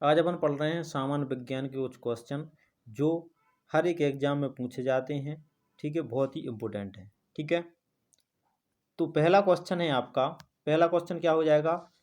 आज अपन पढ़ रहे हैं सामान्य विज्ञान के कुछ क्वेश्चन जो हर एक एग्जाम में पूछे जाते हैं। ठीक है, बहुत ही इम्पोर्टेंट है। ठीक है, तो पहला क्वेश्चन है आपका। पहला क्वेश्चन क्या हो जाएगा?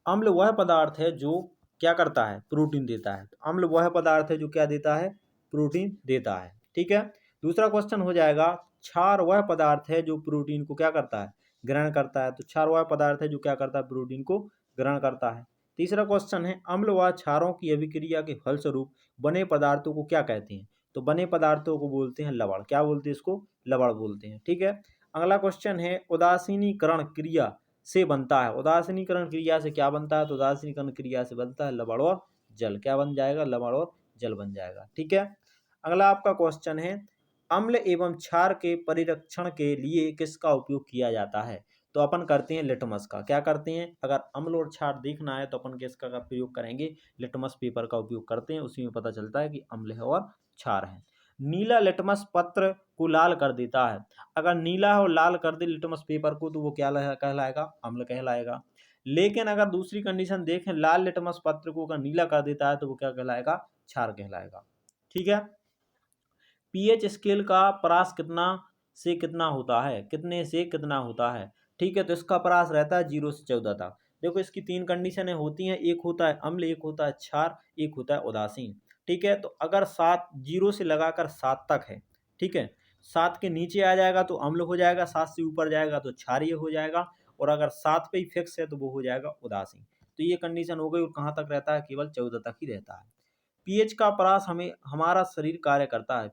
अम्ल वह पदार्थ है जो क्या करता है? प्रोटीन देता है। तो अम्ल वह पदार्थ है जो क्या देता है? प्रोटीन देता है। ठीक है। दूसरा क्वेश्चन हो जाएगा, क्षार वह पदार्थ है जो प्रोटीन को क्या करता है? ग्रहण करता है। तो क्षार वह पदार्थ है जो क्या करता है? प्रोटीन को ग्रहण करता है। तीसरा क्वेश्चन है, अम्ल व क्षारों की अभिक्रिया के फलस्वरूप बने पदार्थों को क्या कहते हैं? तो बने पदार्थों को बोलते हैं लवण। क्या बोलते हैं इसको? लवण बोलते हैं। ठीक है। अगला क्वेश्चन है, उदासीनीकरण क्रिया से बनता है। उदासीनीकरण क्रिया से क्या बनता है? तो उदासीनीकरण क्रिया से बनता है लवण और जल। क्या बन जाएगा? लवण और जल बन जाएगा। ठीक है। अगला आपका क्वेश्चन है, अम्ल एवं क्षार के परिरक्षण के लिए किसका उपयोग किया जाता है? तो अपन करते हैं लिटमस का। क्या करते हैं? अगर अम्ल और क्षार देखना है तो अपन किसका का प्रयोग करेंगे? लिटमस पेपर का उपयोग करते हैं। उसी में पता चलता है कि अम्ल है और क्षार है। नीला लिटमस पत्र को लाल कर देता है। अगर नीला और लाल कर दे लिटमस पेपर को तो वो क्या कहलाएगा? अम्ल कहलाएगा। लेकिन अगर दूसरी कंडीशन देखें, लाल लिटमस पत्र को अगर नीला कर देता है तो वो क्या कहलाएगा? क्षार कहलाएगा। ठीक है। पीएच स्केल का परास कितना से कितना होता है? कितने से कितना होता है? ठीक है, तो इसका परास रहता है 0 से 14 तक। देखो, इसकी तीन कंडीशनें होती हैं। एक होता है अम्ल, एक होता है क्षार, एक होता है उदासीन। ठीक है, तो अगर 7 0 से लगाकर 7 तक है, ठीक है, 7 के नीचे आ जाएगा तो अम्ल हो जाएगा, 7 से ऊपर जाएगा तो क्षारीय हो जाएगा, और अगर 7 पे ही फिक्स है तो वो हो जाएगा उदासीन। तो ये कंडीशन हो गई। और कहाँ तक रहता है? केवल 14 तक ही रहता है। पीएच का परास हमें हमारा शरीर कार्य करता है।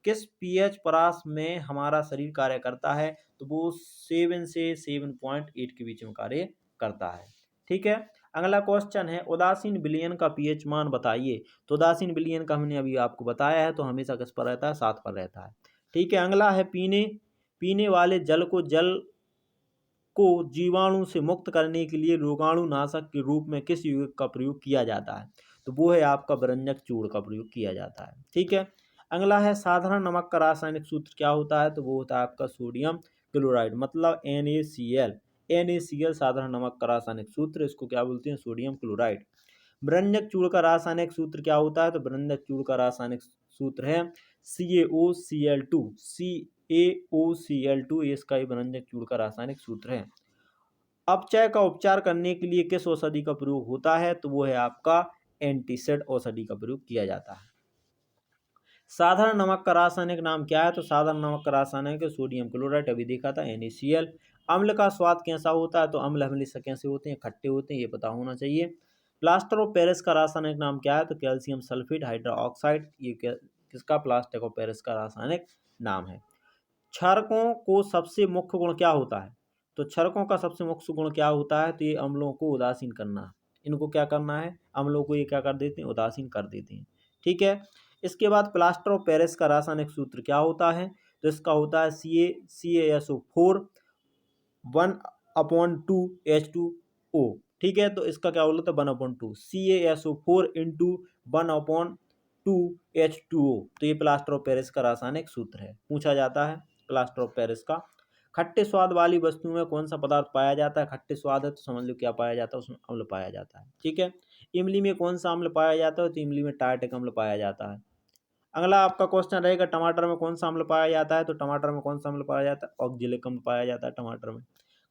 किस पीएच परास में हमारा शरीर कार्य करता है? तो वो 7 से 7.8 के बीच में कार्य करता है। ठीक है। अगला क्वेश्चन है, उदासीन विलयन का पीएच मान बताइए। तो उदासीन विलयन का हमने अभी आपको बताया है, तो हमेशा किस पर रहता है? 7 पर रहता है। ठीक है। अगला है, पीने वाले जल को जीवाणु से मुक्त करने के लिए रोगाणुनाशक के रूप में किस यौगिक का प्रयोग किया जाता है? तो वो है आपका बरंजक चूर्ण का प्रयोग किया जाता है। ठीक है। अगला है, साधारण नमक का रासायनिक सूत्र क्या होता है? तो वो होता है आपका सोडियम क्लोराइड, मतलब NaCl। NaCl साधारण नमक का रासायनिक सूत्र, इसको क्या बोलते हैं? Sodium chloride. बरंजक चूर्ण का रासायनिक सूत्र क्या होता है? तो बरंजक चूर्ण का रासायनिक सूत्र है CaOCl2। CaOCl2 इसका ही बरंजक चूर्ण का रासायनिक सूत्र है। अपचय का उपचार करने के लिए किस औषधि का प्रयोग होता है? तो वो है आपका एंटीसेड औषधि का प्रयोग किया जाता है। साधारण नमक का रासायनिक नाम क्या है? तो साधारण नमक का रासायनिक सोडियम क्लोराइड, अभी देखा था, NaCl। अम्ल का स्वाद कैसा होता है? तो अम्ल हमेशा कैसे होते हैं? खट्टे होते हैं, ये पता होना चाहिए। प्लास्टर ऑफ पेरिस का रासायनिक नाम क्या है? तो कैल्शियम सल्फेट हाइड्रोक्साइड, ये किसका? प्लास्टर ऑफ पेरिस का रासायनिक नाम है। क्षारकों को सबसे मुख्य गुण क्या होता है? तो क्षारकों का सबसे मुख्य गुण क्या होता है? तो ये अम्लों को उदासीन करना है। इनको क्या करना है? अम्लों को ये क्या कर देते हैं? उदासीन कर देते हैं। ठीक है। इसके बाद प्लास्टर ऑफ पेरिस का रासायनिक सूत्र क्या होता है? तो इसका होता है CaSO4 1/2H2O। ठीक है, तो इसका क्या बोलता है? 1/2 CaSO4 इंटू 1/2H2O। तो ये प्लास्टर ऑफ पेरिस का रासायनिक सूत्र है, पूछा जाता है प्लास्टर ऑफ पेरिस का। खट्टे स्वाद वाली वस्तु में कौन सा पदार्थ पाया जाता है? खट्टे स्वाद है तो समझ लो क्या पाया जाता है? उसमें अम्ल पाया जाता है। ठीक है। इमली में कौन सा अम्ल पाया जाता है? तो इमली में टार्टिक अम्ल पाया जाता है। अगला आपका क्वेश्चन रहेगा, टमाटर में कौन सा अम्ल पाया जाता है? तो टमाटर में कौन सा अम्ल पाया जाता है? ऑक्जेलिक अम्ल पाया जाता है टमाटर में।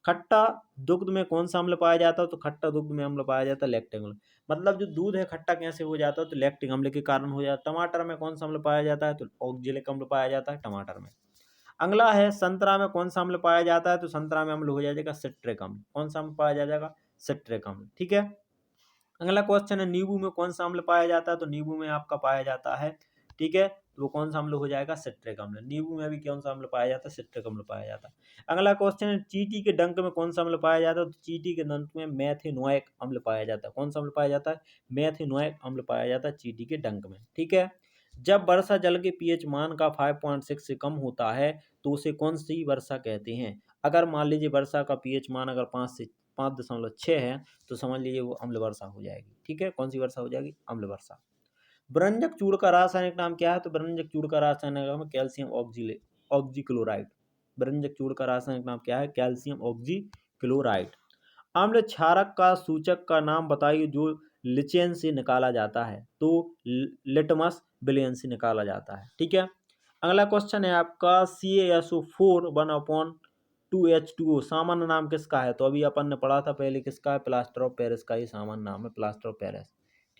खट्टा दुग्ध में कौन सा अम्ल पाया जाता है? तो खट्टा दुग्ध में अम्ल पाया जाता है लैक्टिक अम्ल। मतलब जो दूध है खट्टा कैसे हो जाता है? तो लैक्टिक अम्ल के कारण हो जाता है। टमाटर में कौन सा अम्ल पाया जाता है? तो ऑक्जेलिक अम्ल पाया जाता है टमाटर में। अगला है, संतरा में कौन सा अम्ल पाया जाता है? तो संतरा में अम्ल हो जाएगा सिट्रिक अम्ल। कौन सा अम्ल पाया जाएगा? सिट्रिक अम्ल। ठीक है। अगला क्वेश्चन है, नींबू में कौन सा अम्ल पाया जाता है? तो नींबू में आपका पाया जाता है, ठीक है, तो वो कौन सा अम्ल हो जाएगा? सिट्रिक अम्ल। नींबू में भी कौन सा अम्ल पाया जाता है? सिट्रिक अम्ल पाया जाता है। अगला क्वेश्चन है, चींटी के डंक में कौन सा अम्ल पाया जाता है? तो चींटी के डंक में मेथेनोइक अम्ल पाया जाता है। कौन सा अम्ल पाया जाता है? मेथेनोइक अम्ल पाया जाता है चींटी के डंक में। ठीक है। जब वर्षा जल के पीएच मान का 5.6 से कम होता है तो उसे कौन सी वर्षा कहते हैं? अगर मान लीजिए वर्षा का पीएच मान अगर 5.6 है तो समझ लीजिए वो अम्ल वर्षा हो जाएगी। ठीक है। कौन सी वर्षा हो जाएगी? अम्ल वर्षा। बरंजक चूर्ण का रासायनिक नाम क्या है? तो बरंजक चूर्ण का रासायनिक नाम है कैल्शियम ऑक्जीक्लोराइड। बरंजक चूर्ण का रासायनिक नाम क्या है? कैल्शियम ऑक्जीक्लोराइड। अम्ल क्षारक का सूचक का नाम बताइए जो लिचेन से निकाला जाता है, तो लिटमस विलयन से निकाला जाता है। ठीक है, अगला क्वेश्चन है आपका CaSO4 1/2H2O सामान्य नाम किसका है? तो अभी अपन ने पढ़ा था पहले, किसका है? प्लास्टर ऑफ पेरिस का ही सामान्य नाम है, प्लास्टर ऑफ पेरिस।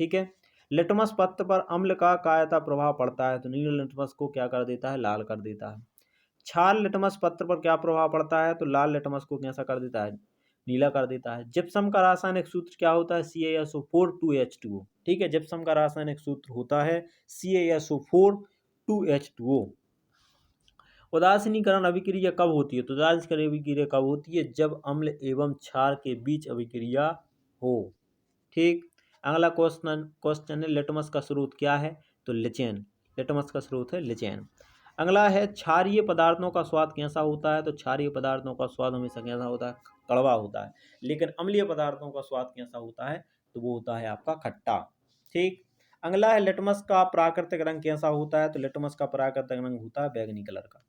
ठीक है, लिटमस पत्र पर अम्ल का कायता प्रभाव पड़ता है, तो नील लिटमस को क्या कर देता है? लाल कर देता है। क्षार लिटमस पत्र पर क्या प्रभाव पड़ता है? तो लाल लिटमस को कैसा कर देता है? नीला कर देता है। जिप्सम का रासायनिक सूत्र क्या होता है? CaSO4 2H2O। ठीक है, जिप्सम का रासायनिक सूत्र होता है CaSO4 2H2O। उदासीनीकरण अभिक्रिया कब होती है? तो उदासीनीकरण अभिक्रिया कब होती है? जब अम्ल एवं क्षार के बीच अभिक्रिया हो। ठीक, अगला क्वेश्चन है लिटमस का स्रोत क्या है? तो लिचेन, लिटमस का स्रोत है लिचेन। अगला है क्षारीय पदार्थों का स्वाद कैसा होता है? तो क्षारीय पदार्थों का स्वाद हमेशा कैसा होता है? कड़वा होता है। लेकिन अम्लीय पदार्थों का स्वाद कैसा होता है? तो वो होता है आपका खट्टा। ठीक, अगला है लिटमस का प्राकृतिक रंग कैसा होता है? तो लिटमस का प्राकृतिक रंग होता है बैगनी कलर का।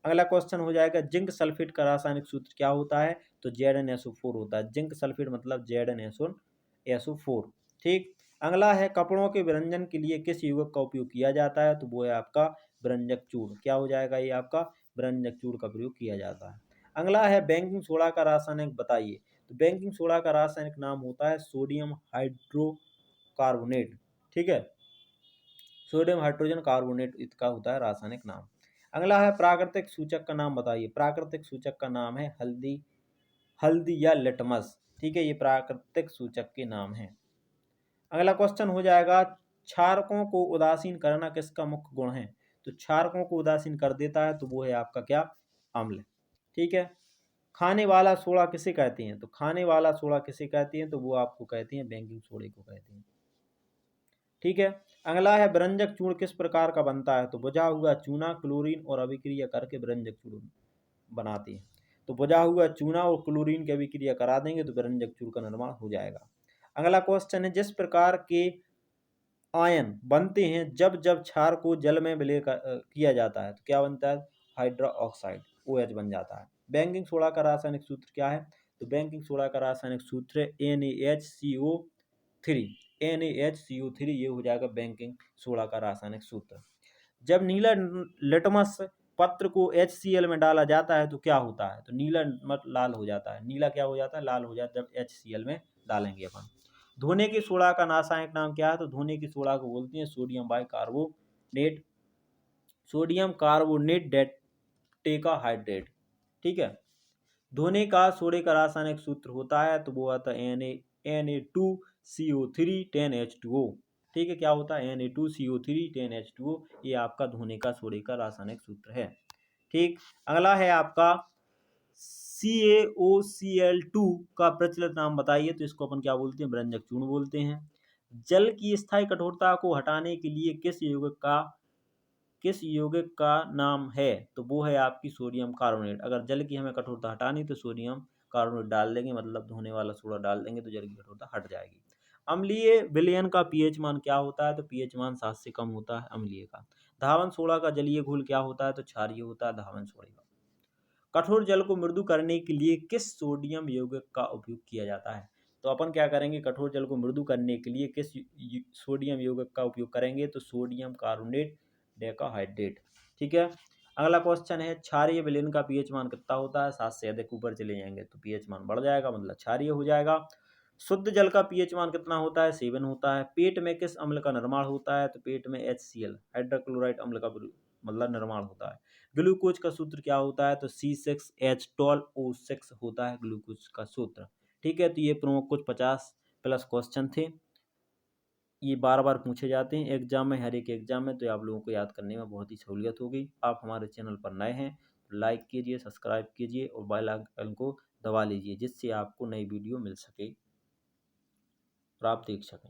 अगला क्वेश्चन हो जाएगा जिंक सल्फेट का रासायनिक सूत्र क्या होता है? तो ZnSO4 होता है। जिंक सल्फेट मतलब ZnSO4। ठीक, अगला है कपड़ों के विरंजन के लिए किस यौगिक का उपयोग किया जाता है? तो वो है आपका विरंजक चूर्ण। क्या हो जाएगा ये आपका? विरंजक चूर्ण का प्रयोग किया जाता है। अगला है बेकिंग सोडा का रासायनिक बताइए। तो बेकिंग सोडा का रासायनिक नाम होता है सोडियम हाइड्रोकार्बोनेट। ठीक है, सोडियम हाइड्रोजन कार्बोनेट इसका होता है रासायनिक नाम। अगला है प्राकृतिक सूचक का नाम बताइए। प्राकृतिक सूचक का नाम है हल्दी, हल्दी या लिटमस। ठीक है, ये प्राकृतिक सूचक के नाम है। अगला क्वेश्चन हो जाएगा क्षारकों को उदासीन करना किसका मुख्य गुण है? तो क्षारकों को उदासीन कर देता है, तो वो है आपका क्या? अम्ल। ठीक है, खाने वाला सोडा किसे कहते हैं? तो खाने वाला सोडा किसे कहते हैं? तो वो आपको कहते हैं बेकिंग सोडे को कहते हैं। ठीक है, अगला है विरंजक चूर्ण किस प्रकार का बनता है? तो बुझा हुआ चूना, क्लोरीन और अभिक्रिया करके विरंजक चूर्ण बनाते हैं। तो बुझा हुआ चूना और क्लोरीन की अभिक्रिया करा देंगे तो विरंजक चूर्ण का निर्माण हो जाएगा। अगला क्वेश्चन है जिस प्रकार के आयन बनते हैं जब जब क्षार को जल में विलय किया जाता है, तो क्या बनता है? हाइड्रो ऑक्साइड OH बन जाता है। बेकिंग सोडा का रासायनिक सूत्र क्या है? तो बेकिंग सोडा का रासायनिक सूत्र है NaHCO3। NaHCO3 ये हो जाएगा बेकिंग सोडा का रासायनिक सूत्र। जब नीला लिटमस पत्र को HCl में डाला जाता है तो क्या होता है? तो नीला लाल हो जाता है। नीला क्या हो जाता है? लाल हो जाता है जब HCl में डालेंगे अपन। धोने की सोडा का रासायनिक नाम क्या है? तो धोने की सोडा को बोलते हैं सोडियम बाइकार्बोनेट, सोडियम कार्बोनेट डेटेकाहाइड्रेट। ठीक है, धोने का सोडे का रासायनिक सूत्र होता है तो वो आता है Na2CO3 10H2O। ठीक है, क्या होता है? Na2CO3 10H2O, ये आपका धोने का सोडे का रासायनिक सूत्र है। ठीक, अगला है आपका CaOCl2 का प्रचलित नाम बताइए। तो इसको अपन क्या बोलते हैं? विरंजक चूर्ण बोलते हैं। जल की स्थायी कठोरता को हटाने के लिए किस यौगिक का नाम है? तो वो है आपकी सोडियम कार्बोनेट। अगर जल की हमें कठोरता हटानी तो सोडियम कार्बोनेट डाल देंगे, मतलब धोने वाला सोडा डाल देंगे तो जल की कठोरता हट जाएगी। अम्लीय विलयन का pH मान क्या होता है? तो pH मान 7 से कम होता है अम्लीय का। धावन सोडा का जलीय घोल क्या होता है? तो क्षारीय होता है धावन सोडे का। कठोर जल को मृदु करने के लिए किस सोडियम यौगिक का उपयोग किया जाता है? तो अपन क्या करेंगे? कठोर जल को मृदु करने के लिए किस सोडियम यौगिक का उपयोग करेंगे? तो सोडियम कार्बोनेट डेकाहाइड्रेट। ठीक है, अगला क्वेश्चन है क्षारीय विलयन का pH मान कितना होता है? 7 से अधिक ऊपर चले जाएंगे तो pH मान बढ़ जाएगा, मतलब क्षारीय हो जाएगा। शुद्ध जल का pH मान कितना होता है? 7 होता है। पेट में किस अम्ल का निर्माण होता है? तो पेट में HCl हाइड्रोक्लोराइड अम्ल का मतलब निर्माण होता है। ग्लूकोज का सूत्र क्या होता है? तो C6H12O6 होता है ग्लूकोज का सूत्र। ठीक है, तो ये प्रमुख कुछ 50+ क्वेश्चन थे। ये बार बार पूछे जाते हैं एग्जाम में, हर एक एग्जाम में, तो आप लोगों को याद करने में बहुत ही सहूलियत होगी। आप हमारे चैनल पर नए हैं तो लाइक कीजिए, सब्सक्राइब कीजिए और बेल आइकन को दबा लीजिए, जिससे आपको नई वीडियो मिल सके और आप देख सकें।